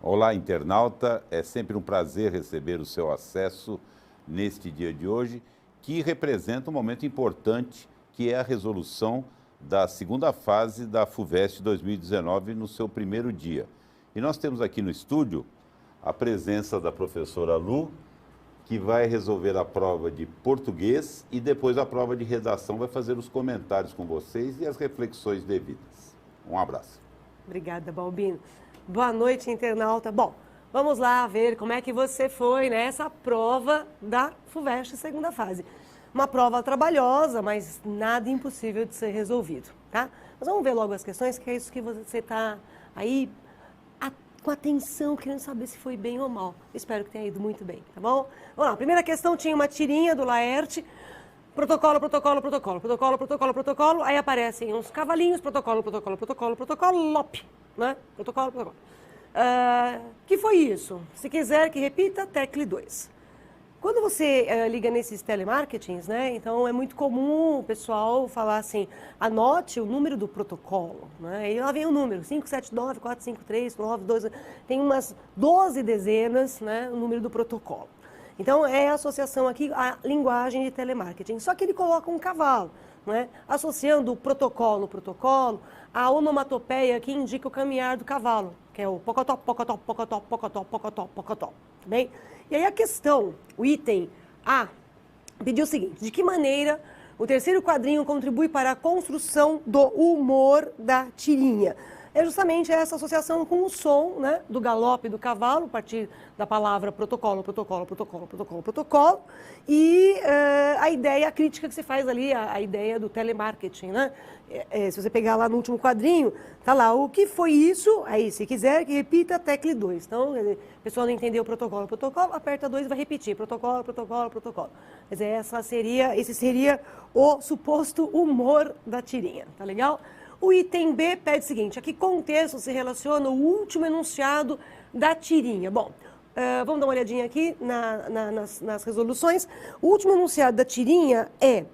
Olá, internauta. É sempre um prazer receber o seu acesso neste dia de hoje, que representa um momento importante, que é a resolução da segunda fase da FUVEST 2019 no seu primeiro dia. E nós temos aqui no estúdio a presença da professora Lu, que vai resolver a prova de português e depois a prova de redação, vai fazer os comentários com vocês e as reflexões devidas. Um abraço. Obrigada, Balbino. Boa noite, internauta. Bom, vamos lá ver como é que você foi nessa prova da FUVEST segunda fase. Uma prova trabalhosa, mas nada impossível de ser resolvido, tá? Mas vamos ver logo as questões, que é isso que você está aí com atenção, querendo saber se foi bem ou mal. Espero que tenha ido muito bem, tá bom? Vamos lá, a primeira questão tinha uma tirinha do Laerte, protocolo, protocolo, protocolo, protocolo, protocolo, protocolo, aí aparecem uns cavalinhos, protocolo, protocolo, protocolo, protocolo, LOP, né? Protocolo, protocolo. Que foi isso? Se quiser que repita, tecle 2. Quando você liga nesses telemarketings, né, então é muito comum o pessoal falar assim, anote o número do protocolo, né, e lá vem o número, 579, 453, 912, tem umas 12 dezenas, né, o número do protocolo. Então é a associação aqui à linguagem de telemarketing, só que ele coloca um cavalo, né, associando o protocolo, à onomatopeia que indica o caminhar do cavalo, que é o pocotó, pocotó, pocotó, pocotó, pocotó, pocotó, tá bem? E aí a questão, o item A, pediu o seguinte: de que maneira o terceiro quadrinho contribui para a construção do humor da tirinha? É justamente essa associação com o som, né, do galope do cavalo, a partir da palavra protocolo, protocolo, protocolo, protocolo, protocolo, e a ideia, a crítica que se faz ali, a ideia do telemarketing, né? Se você pegar lá no último quadrinho, tá lá, o que foi isso? Aí, se quiser, que repita, tecle 2. Então, a pessoa não entendeu o protocolo, aperta 2 e vai repetir, protocolo, protocolo, protocolo. Quer dizer, esse seria o suposto humor da tirinha, tá legal? O item B pede o seguinte: a que contexto se relaciona o último enunciado da tirinha? Bom, vamos dar uma olhadinha aqui nas resoluções. O último enunciado da tirinha é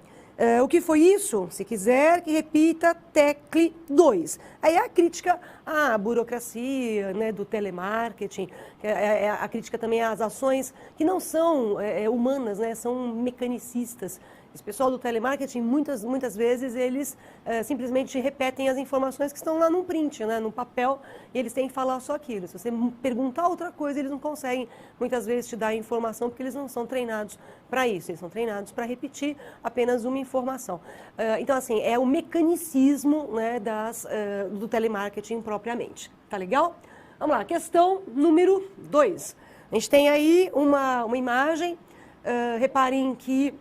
o que foi isso? Se quiser que repita, tecle 2. Aí a crítica à burocracia, né, do telemarketing, a crítica também às ações que não são humanas, né, são mecanicistas. Esse pessoal do telemarketing, muitas vezes, eles simplesmente repetem as informações que estão lá num print, né, num papel, e eles têm que falar só aquilo. Se você perguntar outra coisa, eles não conseguem, muitas vezes, te dar a informação, porque eles não são treinados para isso. Eles são treinados para repetir apenas uma informação. Então, assim, é o mecanicismo, né, do telemarketing propriamente. Tá legal? Vamos lá, questão número 2. A gente tem aí uma imagem, reparem que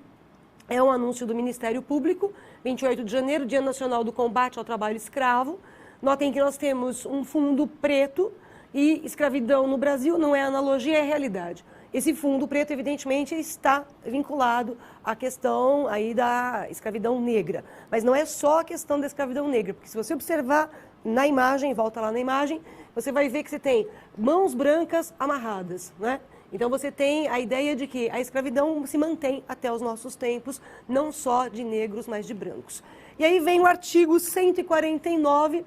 é um anúncio do Ministério Público, 28 de janeiro, Dia Nacional do Combate ao Trabalho Escravo. Notem que nós temos um fundo preto e escravidão no Brasil não é analogia, é realidade. Esse fundo preto, evidentemente, está vinculado à questão aí da escravidão negra. Mas não é só a questão da escravidão negra, porque se você observar na imagem, volta lá na imagem, você vai ver que você tem mãos brancas amarradas, né? Então você tem a ideia de que a escravidão se mantém até os nossos tempos, não só de negros, mas de brancos. E aí vem o artigo 149,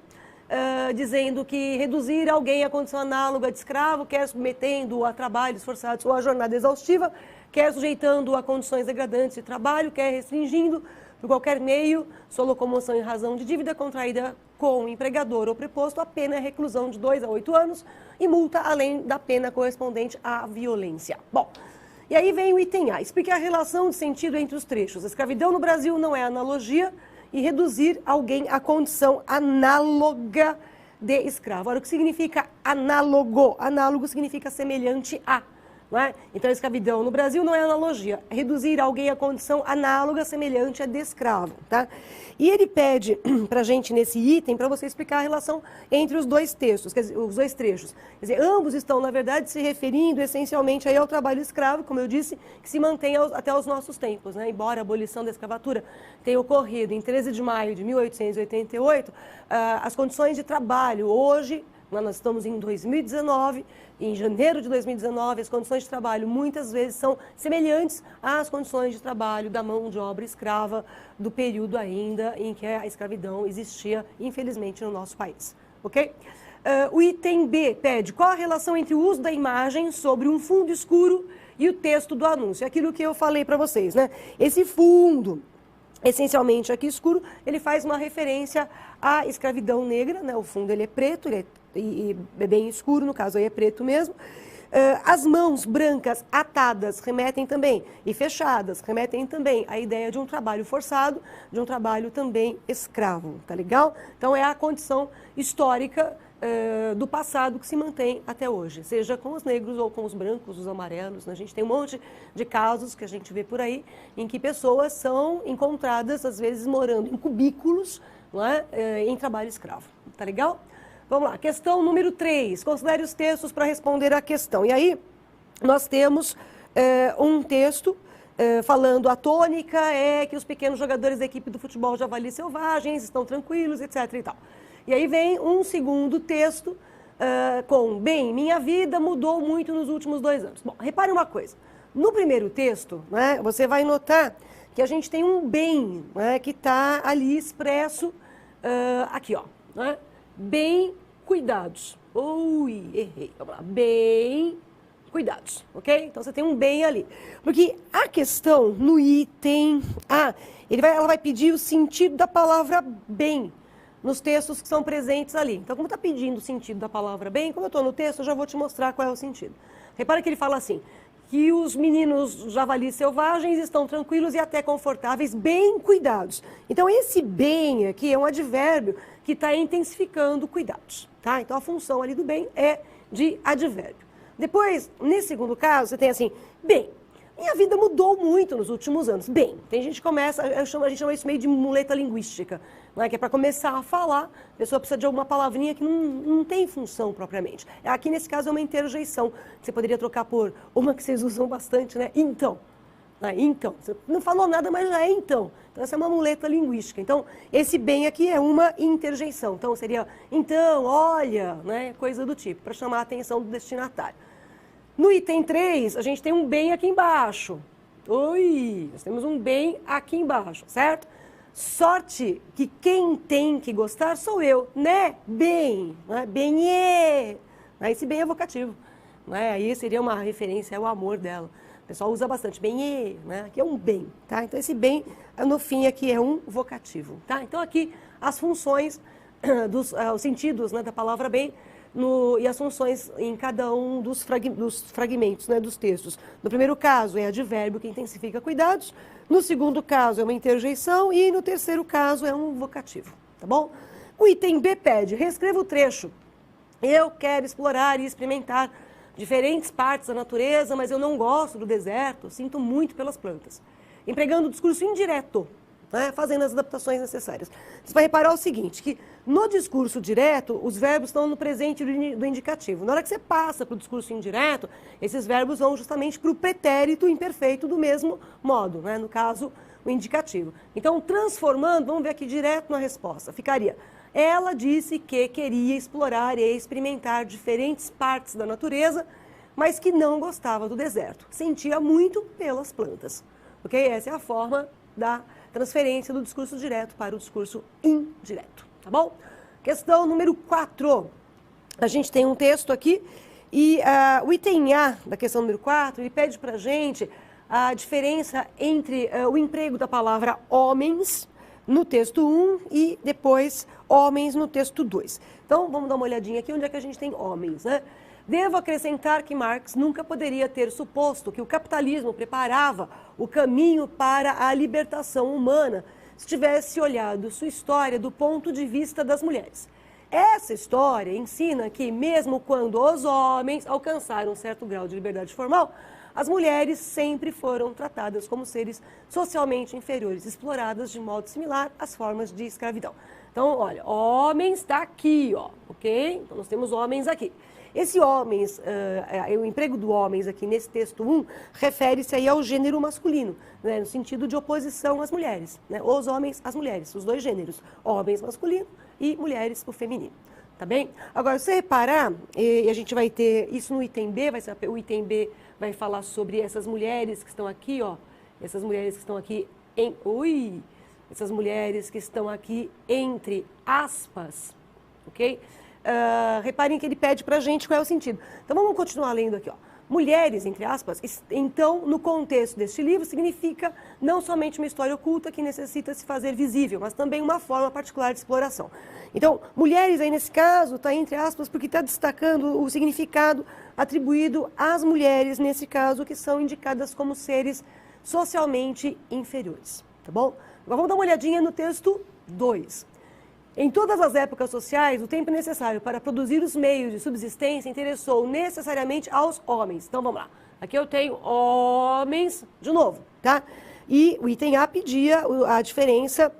dizendo que reduzir alguém à condição análoga de escravo, quer submetendo-o a trabalhos forçados ou a jornada exaustiva, quer sujeitando-o a condições degradantes de trabalho, quer restringindo, por qualquer meio, sua locomoção em razão de dívida contraída com o empregador ou preposto, a pena é reclusão de 2 a 8 anos e multa além da pena correspondente à violência. Bom, e aí vem o item A, explicar a relação de sentido entre os trechos. A escravidão no Brasil não é analogia e reduzir alguém à condição análoga de escravo. Agora, o que significa análogo? Análogo significa semelhante a. Não é? Então, a escravidão no Brasil não é analogia. Reduzir alguém à condição análoga, semelhante a de escravo. Tá? E ele pede para a gente, nesse item, para você explicar a relação entre os dois textos, quer dizer, os dois trechos. Quer dizer, ambos estão, na verdade, se referindo essencialmente aí ao trabalho escravo, como eu disse, que se mantém até os nossos tempos. Né? Embora a abolição da escravatura tenha ocorrido em 13 de maio de 1888, as condições de trabalho hoje, nós estamos em 2019, em janeiro de 2019, as condições de trabalho muitas vezes são semelhantes às condições de trabalho da mão de obra escrava do período ainda em que a escravidão existia, infelizmente, no nosso país. Ok? O item B pede qual a relação entre o uso da imagem sobre um fundo escuro e o texto do anúncio. Aquilo que eu falei para vocês, né? Esse fundo, essencialmente aqui escuro, ele faz uma referência à escravidão negra, né? O fundo ele é preto, e é bem escuro, no caso aí é preto mesmo. As mãos brancas atadas remetem também, e fechadas, remetem também à ideia de um trabalho forçado, de um trabalho também escravo, tá legal? Então é a condição histórica do passado que se mantém até hoje, seja com os negros ou com os brancos, os amarelos, né? A gente tem um monte de casos que a gente vê por aí, em que pessoas são encontradas, às vezes, morando em cubículos, não é? Em trabalho escravo, tá legal? Vamos lá, questão número 3. Considere os textos para responder à questão. E aí, nós temos um texto falando a tônica é que os pequenos jogadores da equipe do futebol Javali Selvagens estão tranquilos, etc. e tal. E aí vem um segundo texto com, bem, minha vida mudou muito nos últimos 2 anos. Bom, repare uma coisa. No primeiro texto, né, você vai notar que a gente tem um bem, né, que está ali expresso aqui, ó, né? Bem cuidados. Ui, errei. Vamos lá. Bem cuidados, ok? Então, você tem um bem ali. Porque a questão no item A, ela vai pedir o sentido da palavra bem nos textos que são presentes ali. Então, como está pedindo o sentido da palavra bem, como eu estou no texto, eu já vou te mostrar qual é o sentido. Repara que ele fala assim, que os meninos javalis selvagens estão tranquilos e até confortáveis, bem cuidados. Então, esse bem aqui é um advérbio que está intensificando cuidados, tá? Então, a função ali do bem é de advérbio. Depois, nesse segundo caso, você tem assim, bem, minha vida mudou muito nos últimos anos. Bem, tem gente que começa, a gente chama isso meio de muleta linguística, não é? Que é para começar a falar, a pessoa precisa de alguma palavrinha que não tem função propriamente. Aqui, nesse caso, é uma interjeição, que você poderia trocar por uma que vocês usam bastante, né? Então. Então, você não falou nada, mas já é então. Então, essa é uma muleta linguística. Então, esse bem aqui é uma interjeição. Então, seria, então, olha, né? Coisa do tipo, para chamar a atenção do destinatário. No item 3, a gente tem um bem aqui embaixo. Oi, nós temos um bem aqui embaixo, certo? Sorte que quem tem que gostar sou eu, né? Bem, né? Bem é. Esse bem é vocativo. Né? Aí seria uma referência ao amor dela. O pessoal usa bastante bem, né? Aqui é um bem, tá? Então, esse bem, no fim, aqui é um vocativo, tá? Então, aqui, as funções, os sentidos, né, da palavra bem e as funções em cada um dos fragmentos, né, dos textos. No primeiro caso, é advérbio que intensifica cuidados. No segundo caso, é uma interjeição. E no terceiro caso, é um vocativo, tá bom? O item B pede, reescreva o trecho. Eu quero explorar e experimentar diferentes partes da natureza, mas eu não gosto do deserto, sinto muito pelas plantas. Empregando o discurso indireto, né, fazendo as adaptações necessárias. Você vai reparar o seguinte, que no discurso direto, os verbos estão no presente do indicativo. Na hora que você passa para o discurso indireto, esses verbos vão justamente para o pretérito imperfeito do mesmo modo, né, no caso, o indicativo. Então, transformando, vamos ver aqui direto na resposta, ficaria... Ela disse que queria explorar e experimentar diferentes partes da natureza, mas que não gostava do deserto. Sentia muito pelas plantas. Ok? Essa é a forma da transferência do discurso direto para o discurso indireto. Tá bom? Questão número 4. A gente tem um texto aqui e o item A da questão número 4, ele pede para a gente a diferença entre o emprego da palavra homens no texto 1 e depois homens no texto 2. Então, vamos dar uma olhadinha aqui onde é que a gente tem homens, né? Devo acrescentar que Marx nunca poderia ter suposto que o capitalismo preparava o caminho para a libertação humana se tivesse olhado sua história do ponto de vista das mulheres. Essa história ensina que, mesmo quando os homens alcançaram um certo grau de liberdade formal, as mulheres sempre foram tratadas como seres socialmente inferiores, exploradas de modo similar às formas de escravidão. Então, olha, homens está aqui, ó, ok? Então, nós temos homens aqui. Esse homens, o emprego do homens aqui nesse texto 1, refere-se aí ao gênero masculino, né, no sentido de oposição às mulheres, né, os homens às mulheres, os dois gêneros, homens masculino e mulheres o feminino. Tá bem? Agora, se você reparar, e a gente vai ter isso no item B, o item B vai falar sobre essas mulheres que estão aqui, ó, essas mulheres que estão aqui essas mulheres que estão aqui entre aspas, ok? reparem que ele pede para a gente qual é o sentido. Então, vamos continuar lendo aqui, ó. Mulheres, entre aspas, então, no contexto deste livro, significa não somente uma história oculta que necessita se fazer visível, mas também uma forma particular de exploração. Então, mulheres aí nesse caso, está entre aspas, porque está destacando o significado atribuído às mulheres, nesse caso, que são indicadas como seres socialmente inferiores, tá bom? Agora vamos dar uma olhadinha no texto 2. Em todas as épocas sociais, o tempo necessário para produzir os meios de subsistência interessou necessariamente aos homens. Então, vamos lá. Aqui eu tenho homens, de novo, tá? E o item A pedia a diferença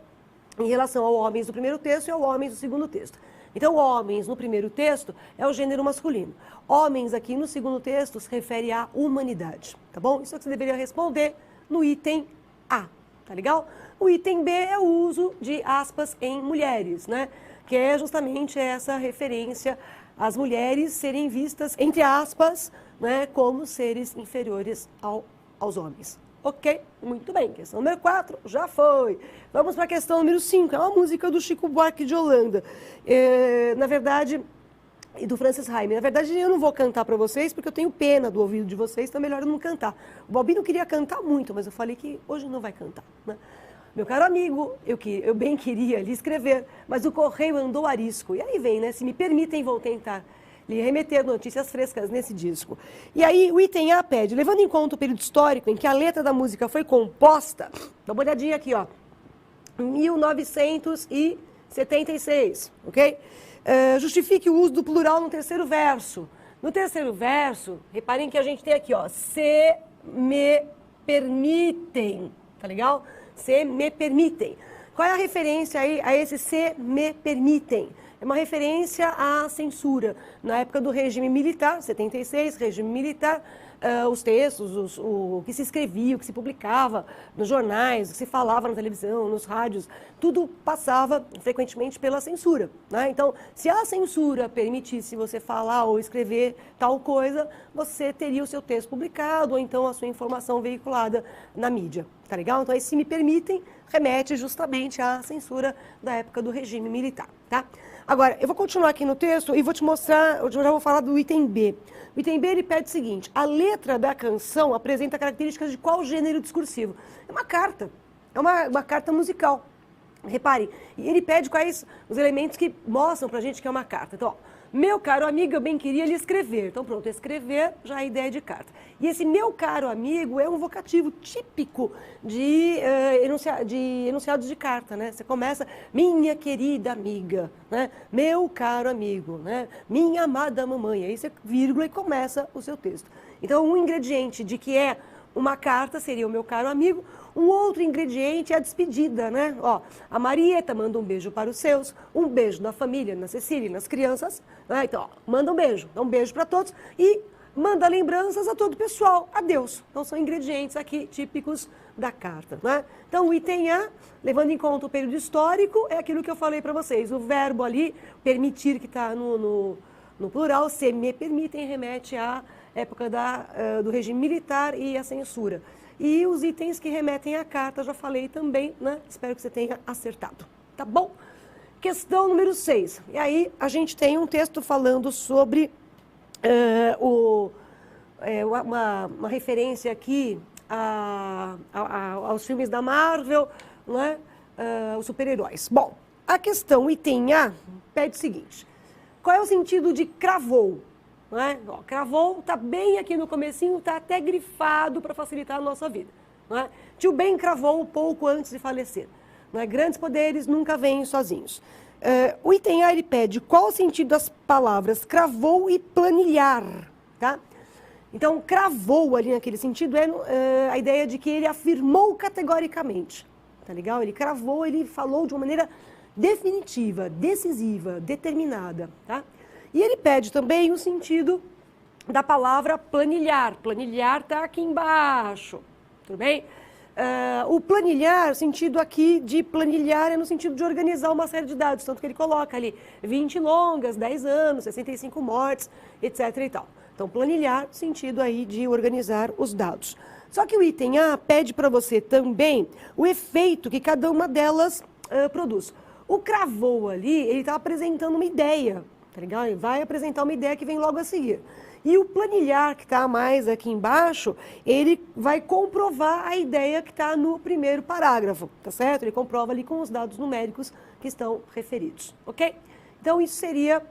em relação ao homens do primeiro texto e ao homens do segundo texto. Então, homens no primeiro texto é o gênero masculino. Homens aqui no segundo texto se refere à humanidade, tá bom? Isso é o que você deveria responder no item A, tá legal? O item B é o uso de aspas em mulheres, né? Que é justamente essa referência às mulheres serem vistas, entre aspas, né, como seres inferiores aos homens. Ok? Muito bem. Questão número 4 já foi. Vamos para a questão número 5. É uma música do Chico Buarque de Holanda. Na verdade, e do Francis Raime. Na verdade, eu não vou cantar para vocês, porque eu tenho pena do ouvido de vocês, então é melhor eu não cantar. O Balbino queria cantar muito, mas eu falei que hoje não vai cantar, né? Meu caro amigo, eu bem queria lhe escrever, mas o correio andou arisco. E aí vem, né? Se me permitem, vou tentar lhe remeter notícias frescas nesse disco. E aí o item A pede, levando em conta o período histórico em que a letra da música foi composta, dá uma olhadinha aqui, ó, 1976, ok? Justifique o uso do plural no terceiro verso. No terceiro verso, reparem que a gente tem aqui, ó, se me permitem, tá legal? Se me permitem. Qual é a referência aí a esse se me permitem? É uma referência à censura. Na época do regime militar, 76, regime militar, os textos, o que se escrevia, o que se publicava nos jornais, o que se falava na televisão, nos rádios, tudo passava frequentemente pela censura, né? Então, se a censura permitisse você falar ou escrever tal coisa, você teria o seu texto publicado ou então a sua informação veiculada na mídia, tá legal? Então, aí, se me permitem, remete justamente à censura da época do regime militar, tá? Agora, eu vou continuar aqui no texto e vou te mostrar, eu já vou falar do item B. O item B, ele pede o seguinte, a letra da canção apresenta características de qual gênero discursivo? É uma carta, é uma carta musical. Repare, e ele pede quais os elementos que mostram pra gente que é uma carta. Então, ó, meu caro amigo, eu bem queria lhe escrever. Então, pronto, escrever já é a ideia de carta. E esse meu caro amigo é um vocativo típico de enunciados de carta, né? Você começa, minha querida amiga, né? Meu caro amigo, né? Minha amada mamãe. Aí você vírgula e começa o seu texto. Então, um ingrediente de que é uma carta seria o meu caro amigo. Um outro ingrediente é a despedida, né? Ó, a Marieta manda um beijo para os seus, um beijo na família, na Cecília e nas crianças, né? Então, ó, manda um beijo, dá um beijo para todos e manda lembranças a todo o pessoal. Adeus. Então, são ingredientes aqui típicos da carta, né? Então, o item A, levando em conta o período histórico, é aquilo que eu falei para vocês. O verbo ali, permitir, que está no plural, se me permitem, remete à época do regime militar e à censura. E os itens que remetem à carta, já falei também, né? Espero que você tenha acertado, tá bom? Questão número 6. E aí, a gente tem um texto falando sobre uma referência aqui aos filmes da Marvel, né? Os super-heróis. Bom, a questão item A pede o seguinte, qual é o sentido de cravou? Não é? Ó, cravou, está bem aqui no comecinho, está até grifado para facilitar a nossa vida. Não é? Tio Ben cravou pouco antes de falecer. Não é? Grandes poderes nunca vêm sozinhos. O item A, ele pede qual o sentido das palavras cravou e planilhar. Tá? Então, cravou ali naquele sentido é a ideia de que ele afirmou categoricamente. Tá legal? Ele cravou, ele falou de uma maneira definitiva, decisiva, determinada. Tá? E ele pede também o sentido da palavra planilhar. Planilhar está aqui embaixo, tudo bem? O planilhar, o sentido aqui de planilhar é no sentido de organizar uma série de dados, tanto que ele coloca ali 20 longas, 10 anos, 65 mortes, etc. e tal. Então, planilhar, sentido aí de organizar os dados. Só que o item A pede para você também o efeito que cada uma delas produz. O cravou ali, ele está apresentando uma ideia. tá legal? E vai apresentar uma ideia que vem logo a seguir. E o planilhar, que está mais aqui embaixo, ele vai comprovar a ideia que está no primeiro parágrafo, tá certo? Ele comprova ali com os dados numéricos que estão referidos, ok? Então, isso seria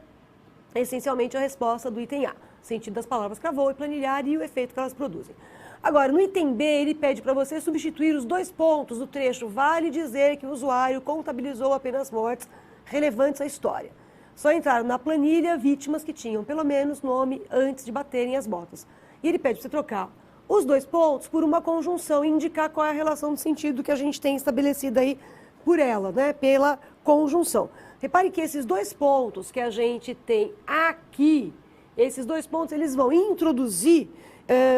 essencialmente a resposta do item A, sentido das palavras cravou e planilhar e o efeito que elas produzem. Agora, no item B, ele pede para você substituir os 2 pontos do trecho vale dizer que o usuário contabilizou apenas mortes relevantes à história. Só entraram na planilha vítimas que tinham pelo menos nome antes de baterem as botas. E ele pede para você trocar os 2 pontos por uma conjunção e indicar qual é a relação de sentido que a gente tem estabelecida aí por ela, né? Pela conjunção. Repare que esses 2 pontos que a gente tem aqui, esses 2 pontos, eles vão introduzir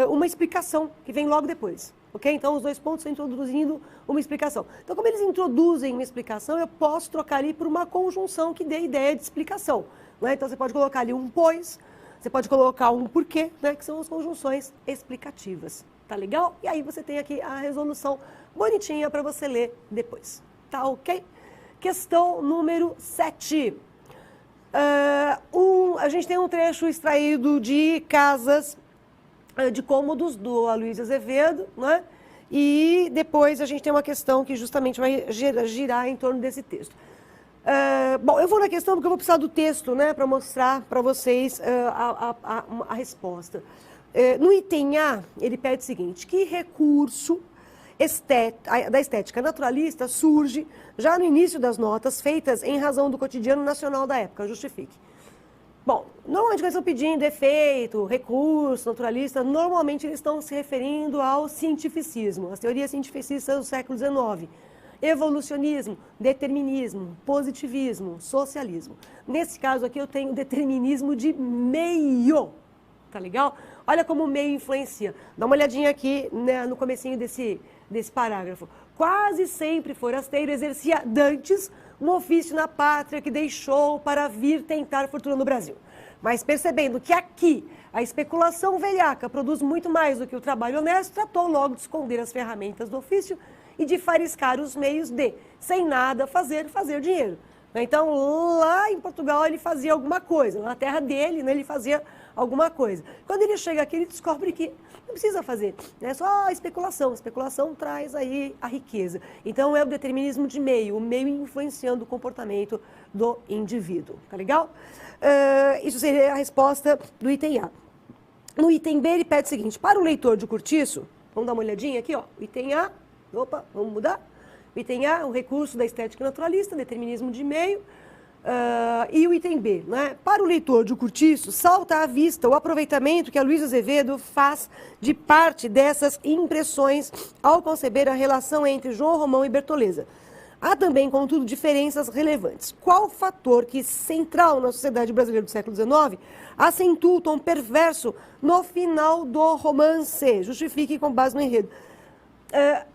uma explicação que vem logo depois. Ok? Então, os 2 pontos estão introduzindo uma explicação. Então, como eles introduzem uma explicação, eu posso trocar ali por uma conjunção que dê ideia de explicação. Né? Então, você pode colocar ali um pois, você pode colocar um porquê, né? Que são as conjunções explicativas. Tá legal? E aí você tem aqui a resolução bonitinha para você ler depois. Tá ok? Questão número 7. A gente tem um trecho extraído de Casas de Cômodos, do Aloysio Azevedo, né? E depois a gente tem uma questão que justamente vai girar em torno desse texto. Bom, eu vou na questão porque eu vou precisar do texto, né, para mostrar para vocês a resposta. No item A, ele pede o seguinte: que recurso da estética naturalista surge já no início das notas feitas em razão do cotidiano nacional da época? Justifique. Bom, normalmente quando eles estão pedindo efeito, recurso, naturalista, normalmente eles estão se referindo ao cientificismo, as teorias cientificistas do século XIX. Evolucionismo, determinismo, positivismo, socialismo. Nesse caso aqui eu tenho determinismo de meio, tá legal? Olha como o meio influencia. Dá uma olhadinha aqui, né, no comecinho desse parágrafo. Quase sempre forasteiro exercia dantes um ofício na pátria que deixou para vir tentar fortuna no Brasil. Mas percebendo que aqui a especulação velhaca produz muito mais do que o trabalho honesto, tratou logo de esconder as ferramentas do ofício e de fariscar os meios de, sem nada fazer dinheiro. Então, lá em Portugal ele fazia alguma coisa, na terra dele, né, ele fazia alguma coisa. Quando ele chega aqui, ele descobre que não precisa fazer, é só a especulação. A especulação traz aí a riqueza. Então, é o determinismo de meio, o meio influenciando o comportamento do indivíduo. Tá legal? Isso seria a resposta do item A. No item B, ele pede o seguinte: para o leitor de cortiço, vamos dar uma olhadinha aqui, ó, o item A, opa, vamos mudar. O item A, o recurso da estética naturalista, determinismo de meio. E o item B, né? Para o leitor de cortiço, salta à vista o aproveitamento que a Aloysio Azevedo faz de parte dessas impressões ao conceber a relação entre João Romão e Bertoleza. Há também, contudo, diferenças relevantes. Qual fator que, central na sociedade brasileira do século XIX, acentua o tom perverso no final do romance? Justifique com base no enredo.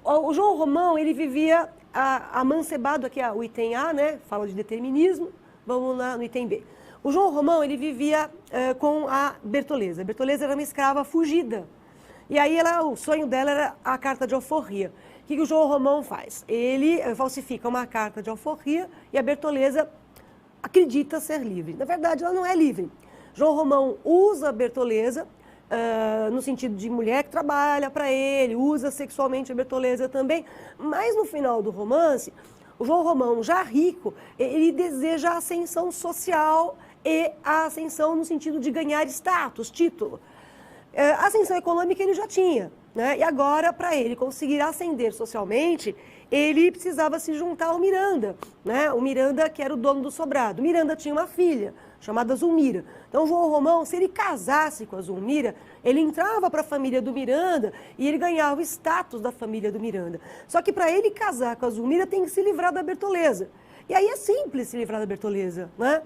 O João Romão, ele vivia amancebado, aqui o item A, né, fala de determinismo, vamos lá no item B. O João Romão, ele vivia com a Bertoleza. A Bertoleza era uma escrava fugida. E aí o sonho dela era a carta de alforria. O que o João Romão faz? Ele falsifica uma carta de alforria e a Bertoleza acredita ser livre. Na verdade, ela não é livre. João Romão usa a Bertoleza no sentido de mulher que trabalha para ele, usa sexualmente a Bertoleza também, mas no final do romance, o João Romão, já rico, ele deseja a ascensão social e a ascensão no sentido de ganhar status, título. A ascensão econômica ele já tinha, né? E agora, para ele conseguir ascender socialmente, ele precisava se juntar ao Miranda, né? O Miranda, que era o dono do sobrado. O Miranda tinha uma filha chamada Zulmira. Então, João Romão, se ele casasse com a Zulmira, ele entrava para a família do Miranda e ele ganhava o status da família do Miranda. Só que para ele casar com a Zulmira, tem que se livrar da Bertoleza. E aí é simples se livrar da Bertoleza, né?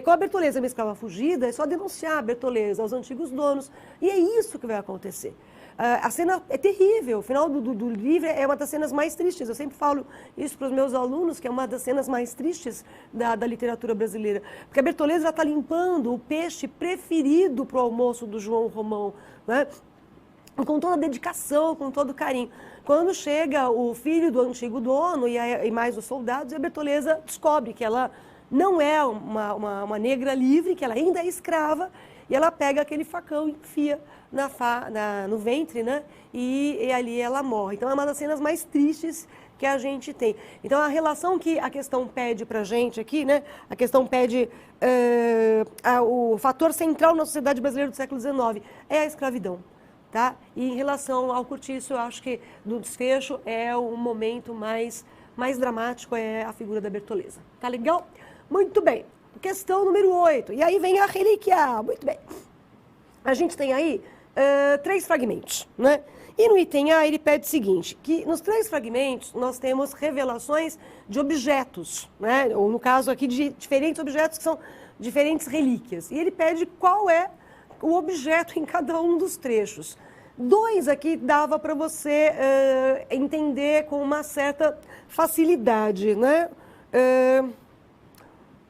Com a Bertoleza, uma escrava fugida, é só denunciar a Bertoleza aos antigos donos. E é isso que vai acontecer. A cena é terrível, o final do livro é uma das cenas mais tristes. Eu sempre falo isso para os meus alunos, que é uma das cenas mais tristes da literatura brasileira. Porque a Bertoleza está limpando o peixe preferido para o almoço do João Romão, né? Com toda a dedicação, com todo o carinho. Quando chega o filho do antigo dono e mais os soldados, a Bertoleza descobre que ela não é uma negra livre, que ela ainda é escrava, e ela pega aquele facão e enfia no ventre, né? E ali ela morre. Então é uma das cenas mais tristes que a gente tem. Então a relação que a questão pede pra gente aqui, né? A questão pede o fator central na sociedade brasileira do século XIX é a escravidão. Tá? E em relação ao Curtiço, eu acho que no desfecho é o momento mais dramático, é a figura da Bertoleza. Tá legal? Muito bem. Questão número 8. E aí vem a relíquia. Muito bem. A gente tem aí 3 fragmentos, né? E no item A ele pede o seguinte, que nos 3 fragmentos nós temos revelações de objetos, né? Ou no caso aqui de diferentes objetos que são diferentes relíquias. E ele pede qual é o objeto em cada um dos trechos. 2 aqui dava para você entender com uma certa facilidade, né?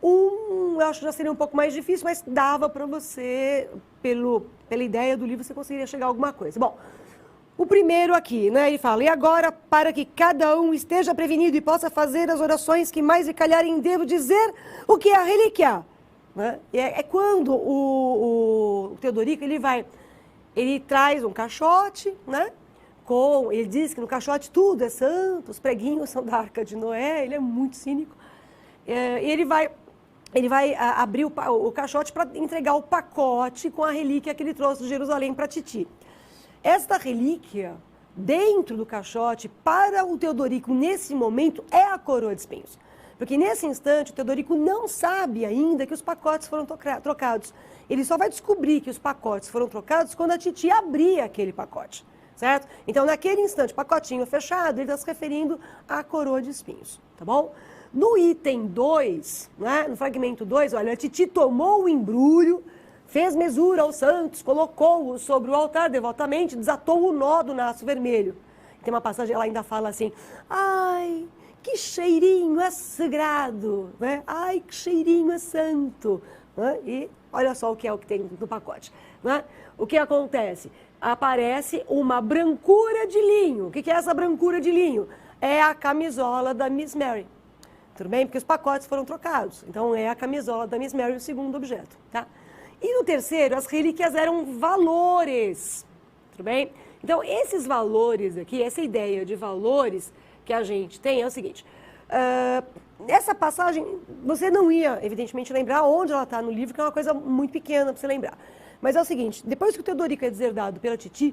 Eu acho que já seria um pouco mais difícil, mas dava para você, pela ideia do livro, você conseguiria chegar a alguma coisa. Bom, o primeiro aqui, né? Ele fala, e agora, para que cada um esteja prevenido e possa fazer as orações que mais lhe calharem, devo dizer o que é a relíquia. Né? É quando o Teodorico ele traz um caixote, né? Ele diz que no caixote tudo é santo, os preguinhos são da Arca de Noé, ele é muito cínico. Ele vai abrir o caixote para entregar o pacote com a relíquia que ele trouxe de Jerusalém para Titi. Esta relíquia, dentro do caixote, para o Teodorico, nesse momento, é a coroa de espinhos. Porque nesse instante o Teodorico não sabe ainda que os pacotes foram trocados. Ele só vai descobrir que os pacotes foram trocados quando a Titi abrir aquele pacote, certo? Então, naquele instante, pacotinho fechado, ele está se referindo à coroa de espinhos, tá bom? No item 2, né, no fragmento 2, olha, a Titi tomou o embrulho, fez mesura aos santos, colocou-o sobre o altar devotamente, desatou o nó do naço vermelho. Tem uma passagem, ela ainda fala assim, ai, que cheirinho é sagrado, né? Ai, que cheirinho é santo. Né? E olha só o que tem no pacote. Né? O que acontece? Aparece uma brancura de linho. O que é essa brancura de linho? É a camisola da Miss Mary. Tudo bem? Porque os pacotes foram trocados. Então, é a camisola da Miss Mary o segundo objeto. Tá? E no terceiro, as relíquias eram valores. Tudo bem? Então, esses valores aqui, essa ideia de valores que a gente tem é o seguinte, essa passagem, você não ia, evidentemente, lembrar onde ela está no livro, que é uma coisa muito pequena para você lembrar. Mas é o seguinte, depois que o Teodorico é deserdado pela Titi,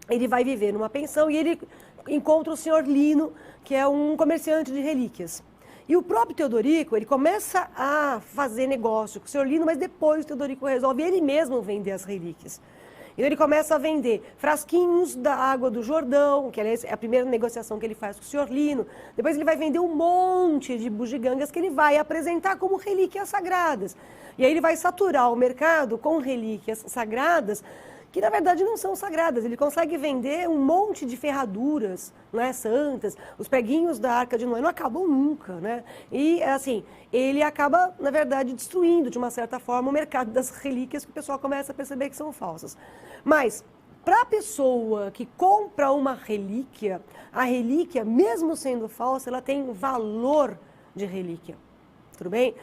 ele vai viver numa pensão e ele encontra o senhor Lino, que é um comerciante de relíquias. E o próprio Teodorico, ele começa a fazer negócio com o senhor Lino, mas depois o Teodorico resolve ele mesmo vender as relíquias. Então ele começa a vender frasquinhos da água do Jordão, que aliás, é a primeira negociação que ele faz com o senhor Lino. Depois ele vai vender um monte de bugigangas que ele vai apresentar como relíquias sagradas. E aí ele vai saturar o mercado com relíquias sagradas, que na verdade não são sagradas. Ele consegue vender um monte de ferraduras, né, santas, os preguinhos da Arca de Noé não acabam nunca, né? E assim, ele acaba, na verdade, destruindo de uma certa forma o mercado das relíquias, que o pessoal começa a perceber que são falsas. Mas para a pessoa que compra uma relíquia, a relíquia, mesmo sendo falsa, ela tem valor de relíquia. Tudo bem?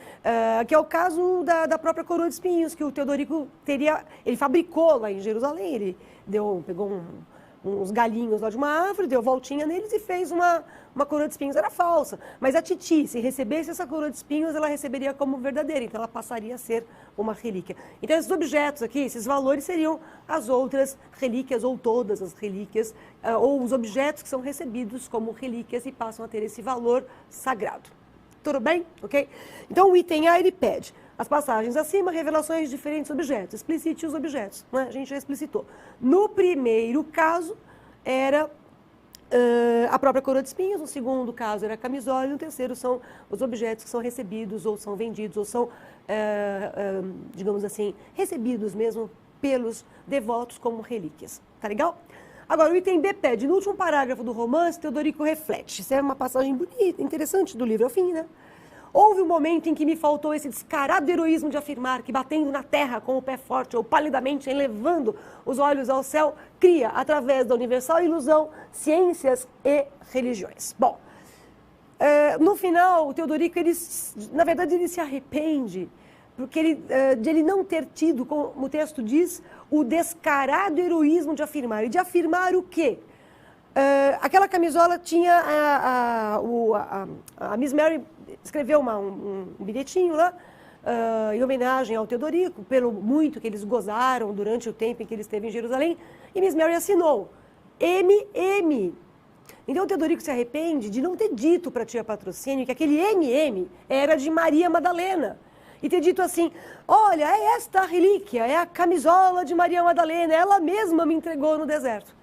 Que é o caso da própria coroa de espinhos, que o Teodorico ele fabricou lá em Jerusalém, ele pegou uns galinhos lá de uma árvore, deu voltinha neles e fez uma coroa de espinhos. Era falsa, mas a Titi, se recebesse essa coroa de espinhos, ela receberia como verdadeira, então ela passaria a ser uma relíquia. Então esses objetos aqui, esses valores seriam as outras relíquias, ou todas as relíquias, ou os objetos que são recebidos como relíquias e passam a ter esse valor sagrado. Tudo bem? Ok? Então, o item A, ele pede as passagens acima, revelações de diferentes objetos. Explicite os objetos, né? A gente já explicitou. No primeiro caso, era a própria coroa de espinhos. No segundo caso, era a camisola. E no terceiro, são os objetos que são recebidos, ou são vendidos, ou são, digamos assim, recebidos mesmo pelos devotos como relíquias. Tá legal? Agora, o item B pede, no último parágrafo do romance, Teodorico reflete. Isso é uma passagem bonita, interessante do livro, ao fim, né? Houve um momento em que me faltou esse descarado heroísmo de afirmar que, batendo na terra com o pé forte ou palidamente elevando os olhos ao céu, cria, através da universal ilusão, ciências e religiões. Bom, No final, o Teodorico, na verdade, ele se arrepende porque de ele não ter tido, como o texto diz, o descarado heroísmo de afirmar. E de afirmar o quê? Aquela camisola tinha... A Miss Mary escreveu um bilhetinho lá, em homenagem ao Teodorico, pelo muito que eles gozaram durante o tempo em que ele esteve em Jerusalém, e Miss Mary assinou MM. Então o Teodorico se arrepende de não ter dito para a tia Patrocínio que aquele MM era de Maria Madalena. E ter dito assim, olha, é esta a relíquia, é a camisola de Maria Madalena, ela mesma me entregou no deserto.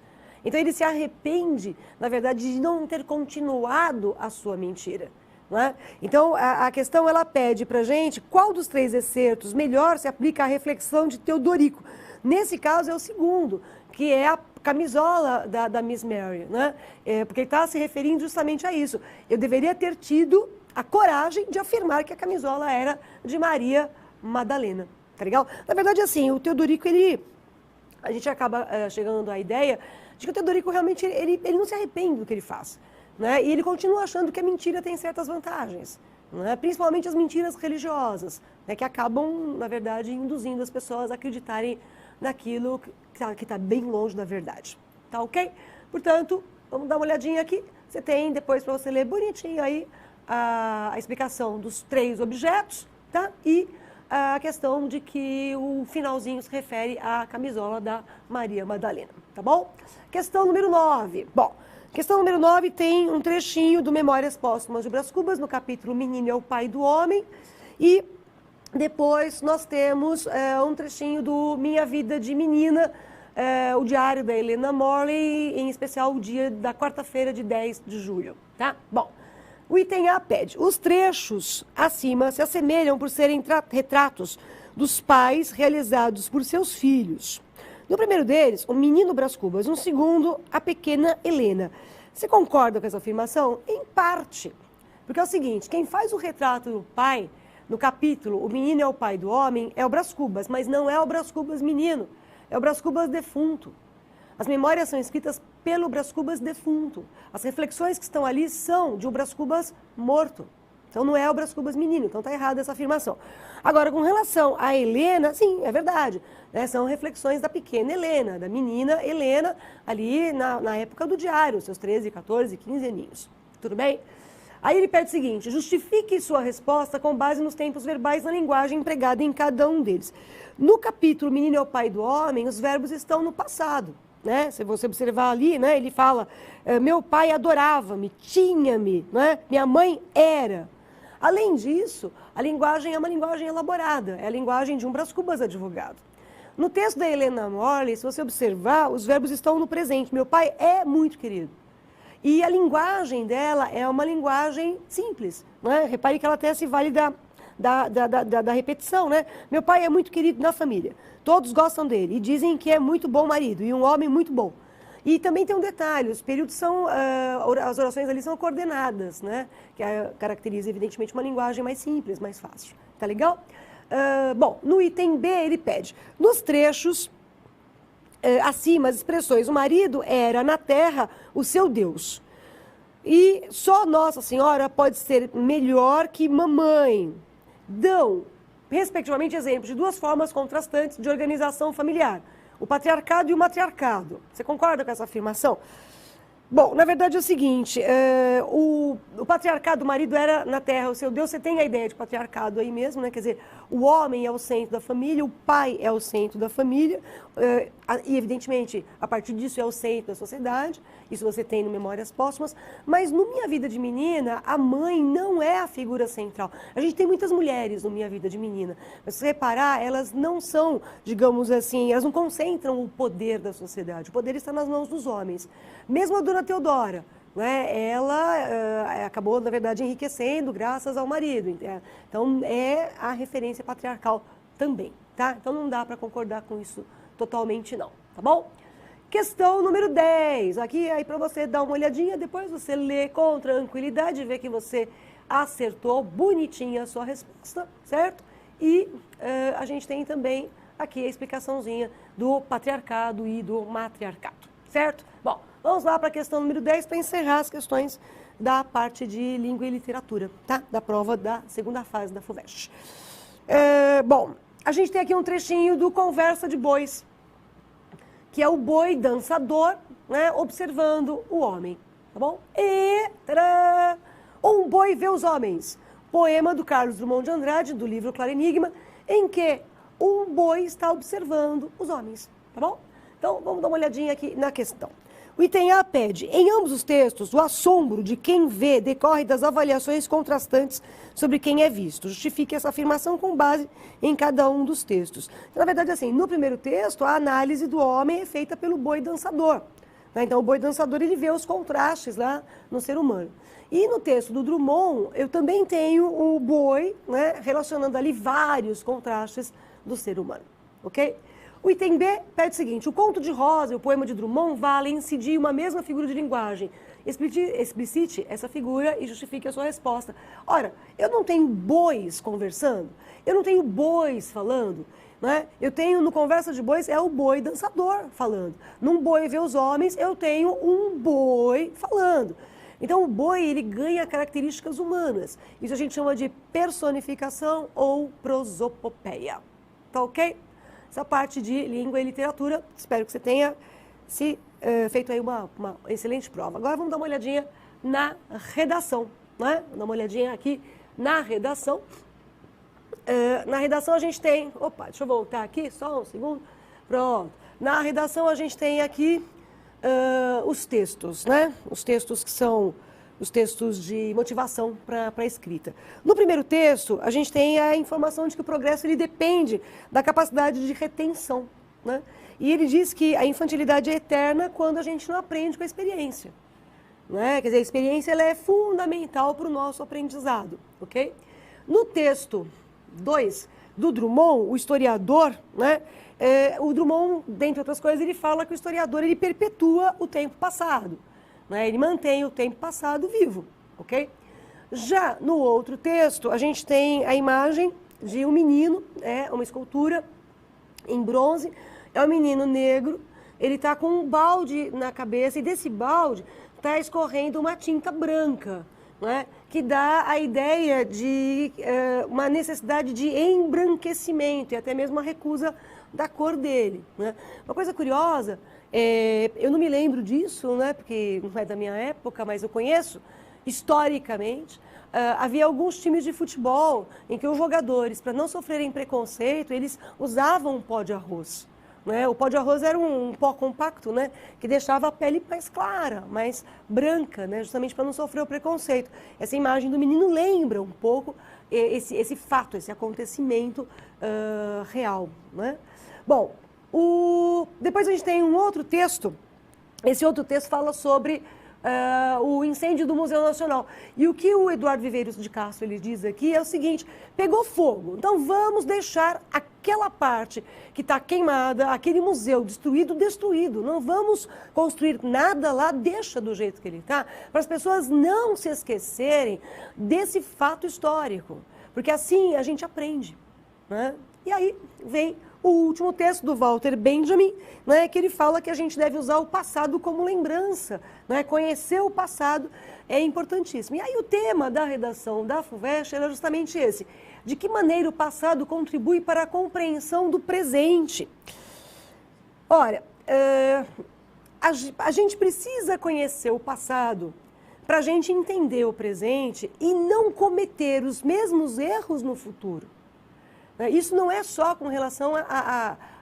Então ele se arrepende, na verdade, de não ter continuado a sua mentira. Não é? Então a questão ela pede para a gente qual dos 3 excertos melhor se aplica à reflexão de Teodorico. Nesse caso é o segundo, que é a camisola da Miss Mary, né? Porque ele está se referindo justamente a isso. Eu deveria ter tido a coragem de afirmar que a camisola era de Maria Madalena. Tá legal? Na verdade, assim, o Teodorico, a gente acaba chegando à ideia de que o Teodorico realmente ele não se arrepende do que ele faz. Né? E ele continua achando que a mentira tem certas vantagens, né? Principalmente as mentiras religiosas, né? Que acabam, na verdade, induzindo as pessoas a acreditarem naquilo que está bem longe da verdade. Tá ok? Portanto, vamos dar uma olhadinha aqui. Você tem depois para você ler bonitinho aí a explicação dos 3 objetos, tá? E a questão de que o finalzinho se refere à camisola da Maria Madalena, tá bom? Questão número 9. Bom, questão número 9 tem um trechinho do Memórias Póstumas de Brás Cubas, no capítulo Menino é o Pai do Homem, e depois nós temos um trechinho do Minha Vida de Menina, o diário da Helena Morley, em especial o dia da quarta-feira de 10 de julho, tá? Bom, o item A pede, os trechos acima se assemelham por serem retratos dos pais realizados por seus filhos. No primeiro deles, o menino Brás Cubas, no segundo, a pequena Helena. Você concorda com essa afirmação? Em parte, porque é o seguinte, quem faz o retrato do pai, no capítulo O Menino é o Pai do Homem, é o Brás Cubas, mas não é o Brás Cubas menino, é o Brás Cubas defunto. As memórias são escritas pelo Brás Cubas defunto. As reflexões que estão ali são de um Brás Cubas morto. Então não é o Brás Cubas menino, então está errada essa afirmação. Agora, com relação a Helena, sim, é verdade. Né? São reflexões da pequena Helena, da menina Helena, ali na época do diário, seus 13, 14, 15 aninhos. Tudo bem? Aí ele pede o seguinte, justifique sua resposta com base nos tempos verbais na linguagem empregada em cada um deles. No capítulo Menino é o Pai do Homem, os verbos estão no passado. Né? Se você observar ali, né, ele fala, meu pai adorava-me, tinha-me, né? Minha mãe era. Além disso, a linguagem é uma linguagem elaborada, é a linguagem de um Brás Cubas advogado. No texto da Helena Morley, se você observar, os verbos estão no presente. Meu pai é muito querido. E a linguagem dela é uma linguagem simples. Né? Repare que ela até se vale da repetição. Né? Meu pai é muito querido na família. Todos gostam dele e dizem que é muito bom marido e um homem muito bom. E também tem um detalhe, os períodos são, as orações ali são coordenadas, né? Que caracteriza, evidentemente, uma linguagem mais simples, mais fácil. Tá legal? Bom, no item B ele pede, nos trechos acima as expressões, o marido era na terra o seu Deus. E só Nossa Senhora pode ser melhor que mamãe. Dão, respectivamente, exemplos de 2 formas contrastantes de organização familiar. O patriarcado e o matriarcado. Você concorda com essa afirmação? Bom, na verdade é o seguinte, o patriarcado, o marido era na terra o seu Deus, você tem a ideia de patriarcado aí mesmo, né? Quer dizer, o homem é o centro da família, o pai é o centro da família, e evidentemente, a partir disso é o centro da sociedade, isso você tem no Memórias Póstumas, mas no Minha Vida de Menina, a mãe não é a figura central. A gente tem muitas mulheres no Minha Vida de Menina, mas se você reparar, elas não são, digamos assim, elas não concentram o poder da sociedade, o poder está nas mãos dos homens. Mesmo a Dona Teodora, né, ela acabou, na verdade, enriquecendo graças ao marido. Então, é a referência patriarcal também, tá? Então, não dá para concordar com isso totalmente, não, tá bom? Questão número 10. Aqui, aí para você dar uma olhadinha, depois você lê com tranquilidade, ver que você acertou bonitinha a sua resposta, certo? E a gente tem também aqui a explicaçãozinha do patriarcado e do matriarcado. certo? Bom, vamos lá para a questão número 10 para encerrar as questões da parte de língua e literatura, tá? Da prova da segunda fase da FUVEST. Bom, a gente tem aqui um trechinho do Conversa de Bois, que é o boi dançador, né, observando o homem, tá bom? E tadã, um boi vê os homens, poema do Carlos Drummond de Andrade, do livro Claro Enigma, em que um boi está observando os homens, tá bom? Então, vamos dar uma olhadinha aqui na questão. O item A pede, em ambos os textos, o assombro de quem vê decorre das avaliações contrastantes sobre quem é visto. Justifique essa afirmação com base em cada um dos textos. Então, na verdade, assim, no primeiro texto, a análise do homem é feita pelo boi dançador, né? Então, o boi dançador, ele vê os contrastes lá no ser humano. E no texto do Drummond, eu também tenho o boi, né, relacionando ali vários contrastes do ser humano, ok? O item B pede o seguinte, o conto de Rosa e o poema de Drummond valem incidir uma mesma figura de linguagem. Explicite essa figura e justifique a sua resposta. Ora, eu não tenho bois conversando, eu não tenho bois falando, né? Eu tenho, no Conversa de Bois, é o boi dançador falando. Num boi vê os homens, eu tenho um boi falando. Então, o boi, ele ganha características humanas. Isso a gente chama de personificação ou prosopopeia. Tá ok? Essa parte de língua e literatura, espero que você tenha feito aí uma excelente prova. Agora vamos dar uma olhadinha na redação, né? Vamos dar uma olhadinha aqui na redação. Na redação a gente tem... Opa, deixa eu voltar aqui, só um segundo. Pronto. Na redação a gente tem aqui os textos, né? Os textos que são os textos de motivação para a escrita. No primeiro texto, a gente tem a informação de que o progresso ele depende da capacidade de retenção, né? E ele diz que a infantilidade é eterna quando a gente não aprende com a experiência, né? Quer dizer, a experiência ela é fundamental para o nosso aprendizado, ok? No texto 2 do Drummond, o historiador, né? O Drummond, dentre outras coisas, ele fala que o historiador ele perpetua o tempo passado, né? Ele mantém o tempo passado vivo, ok? Já no outro texto, a gente tem a imagem de um menino, uma escultura em bronze, é um menino negro, ele está com um balde na cabeça e desse balde está escorrendo uma tinta branca, né? Que dá a ideia de uma necessidade de embranquecimento e até mesmo a recusa da cor dele, né? Uma coisa curiosa, eu não me lembro disso, né, porque não é da minha época, mas eu conheço, historicamente, havia alguns times de futebol em que os jogadores, para não sofrerem preconceito, eles usavam pó de arroz, né? O pó de arroz era um pó compacto, né, que deixava a pele mais clara, mais branca, né, justamente para não sofrer o preconceito. Essa imagem do menino lembra um pouco esse fato, esse acontecimento real, né? Bom, depois a gente tem um outro texto, esse outro texto fala sobre o incêndio do Museu Nacional. E o que o Eduardo Viveiros de Castro ele diz aqui é o seguinte, pegou fogo, então vamos deixar aquela parte que está queimada, aquele museu destruído, não vamos construir nada lá, deixa do jeito que ele está, para as pessoas não se esquecerem desse fato histórico, porque assim a gente aprende, né? E aí vem o último texto do Walter Benjamin, né, que ele fala que a gente deve usar o passado como lembrança, né, conhecer o passado é importantíssimo. E aí o tema da redação da FUVEST era justamente esse, de que maneira o passado contribui para a compreensão do presente. Olha, a gente precisa conhecer o passado para a gente entender o presente e não cometer os mesmos erros no futuro. Isso não é só com relação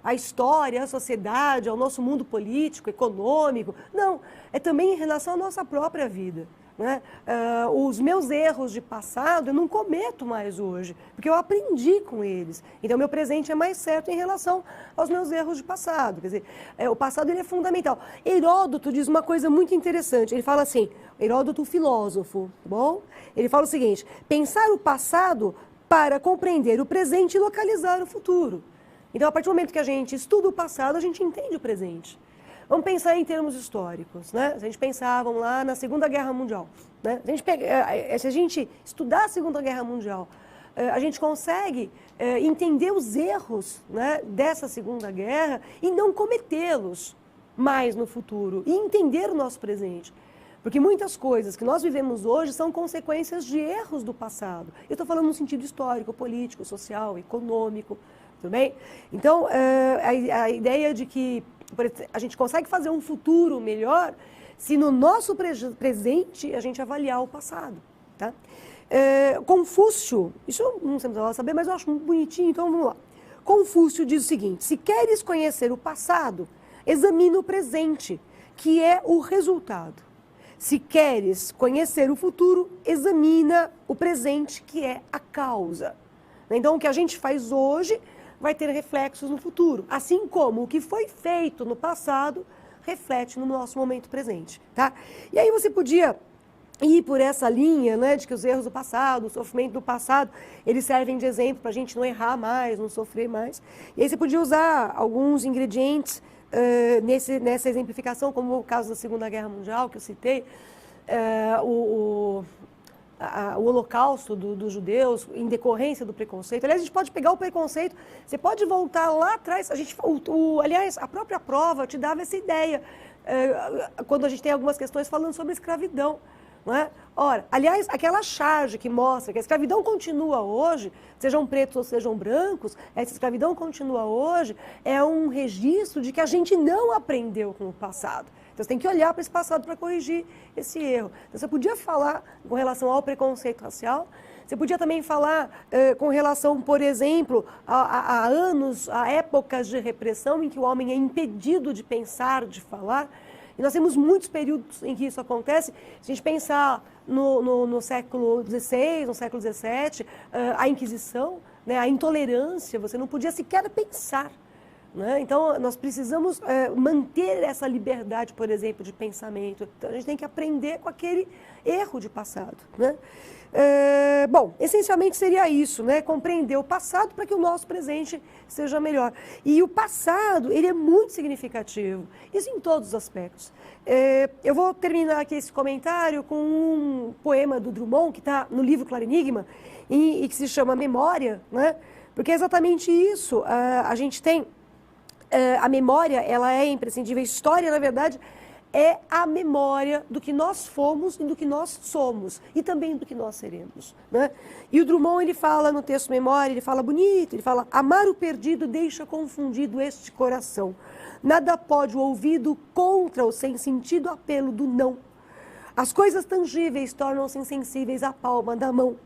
à história, à sociedade, ao nosso mundo político, econômico. Não, é também em relação à nossa própria vida, né? Os meus erros de passado eu não cometo mais hoje, porque eu aprendi com eles. Então, meu presente é mais certo em relação aos meus erros de passado. Quer dizer, o passado ele é fundamental. Heródoto diz uma coisa muito interessante. Ele fala assim, Heródoto, filósofo, bom? Ele fala o seguinte, pensar o passado para compreender o presente e localizar o futuro. Então, a partir do momento que a gente estuda o passado, a gente entende o presente. Vamos pensar em termos históricos, né? Se a gente pensar, vamos lá, na Segunda Guerra Mundial, né? Se a gente estudar a Segunda Guerra Mundial, a gente consegue entender os erros, né, dessa Segunda Guerra e não cometê-los mais no futuro e entender o nosso presente. Porque muitas coisas que nós vivemos hoje são consequências de erros do passado. Eu estou falando no sentido histórico, político, social, econômico, tudo bem? Então, a ideia de que a gente consegue fazer um futuro melhor se no nosso presente a gente avaliar o passado, tá? Confúcio, isso eu não sei se você vai saber, mas eu acho muito bonitinho, então vamos lá. Confúcio diz o seguinte: se queres conhecer o passado, examina o presente, que é o resultado. Se queres conhecer o futuro, examina o presente, que é a causa. Então, o que a gente faz hoje vai ter reflexos no futuro, assim como o que foi feito no passado reflete no nosso momento presente, tá? E aí você podia ir por essa linha, né, de que os erros do passado, o sofrimento do passado, eles servem de exemplo para a gente não errar mais, não sofrer mais. E aí você podia usar alguns ingredientes nessa exemplificação, como o caso da Segunda Guerra Mundial, que eu citei, o holocausto dos judeus em decorrência do preconceito. Aliás, a gente pode pegar o preconceito, você pode voltar lá atrás. Aliás, a própria prova te dava essa ideia, quando a gente tem algumas questões falando sobre escravidão. Não é? Ora, aliás, aquela charge que mostra que a escravidão continua hoje, sejam pretos ou sejam brancos, essa escravidão continua hoje, é um registro de que a gente não aprendeu com o passado. Então, você tem que olhar para esse passado para corrigir esse erro. Então, você podia falar com relação ao preconceito racial, você podia também falar com relação, por exemplo, a anos, a épocas de repressão em que o homem é impedido de pensar, de falar. E nós temos muitos períodos em que isso acontece. Se a gente pensar no século XVI, no século XVII, a Inquisição, né, a intolerância, você não podia sequer pensar. Né? Então, nós precisamos manter essa liberdade, por exemplo, de pensamento. Então, a gente tem que aprender com aquele erro de passado. Né? Bom, essencialmente seria isso, né? Compreender o passado para que o nosso presente seja melhor. E o passado, ele é muito significativo, isso em todos os aspectos. Eu vou terminar aqui esse comentário com um poema do Drummond, que está no livro Claro Enigma, e que se chama Memória, né? Porque é exatamente isso. A gente tem... a memória, ela é imprescindível. A história, na verdade, é a memória do que nós fomos e do que nós somos, e também do que nós seremos. Né? E o Drummond, ele fala no texto Memória, ele fala bonito, ele fala: amar o perdido deixa confundido este coração. Nada pode o ouvido contra o sem sentido apelo do não. As coisas tangíveis tornam-se insensíveis à palma da mão.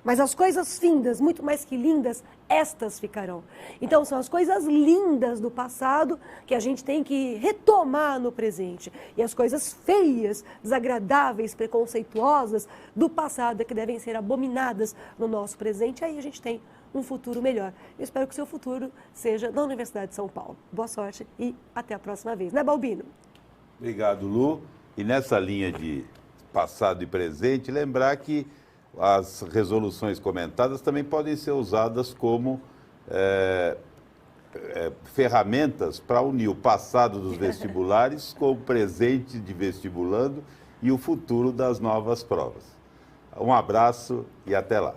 Mas as coisas findas, muito mais que lindas, estas ficarão. Então, são as coisas lindas do passado que a gente tem que retomar no presente. E as coisas feias, desagradáveis, preconceituosas do passado é que devem ser abominadas no nosso presente. Aí a gente tem um futuro melhor. Eu espero que o seu futuro seja na Universidade de São Paulo. Boa sorte e até a próxima vez. Né, Balbino? Obrigado, Lu. E nessa linha de passado e presente, lembrar que as resoluções comentadas também podem ser usadas como ferramentas para unir o passado dos vestibulares com o presente de vestibulando e o futuro das novas provas. Um abraço e até lá.